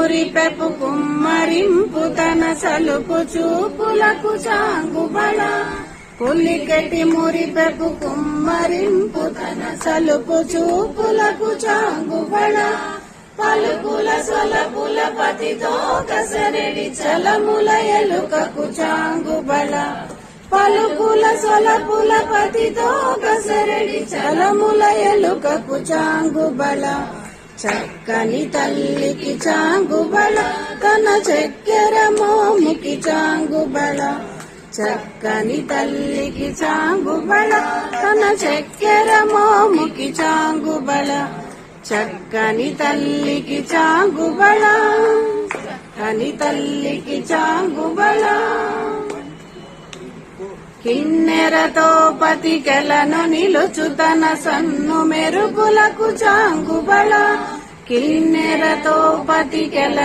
మురిపెపు కుమ్మరింపు తన సలుపు చూపులకు చాంగుబళ పులికెటి మురిపెపు కుమ్మరింపు తన సలుపు చూపులకు చాంగుబళ పలుకుల సొలపుల పతితో కసరెడి చలముల ఎలుకకు చాంగుబళ పలుకుల సొలపుల పతితో కసరెడి చలముల ఎలుకకు చాంగుబళ చక్కని తల్లికి చాంగుబళ తన చక్కెర మోముకి చాంగుబళ చక్కని తల్లికి చాంగుబళ తన చక్కెర మోముకి చాంగుబళ చక్కని తల్లికి చాంగుబళ చక్కని తల్లికి చాంగుబళ కిన్నెరతో పతికెలను నిలుచు తన సన్ను మెరుగులకు చాంగుబళ కిన్నెరతో పతికెల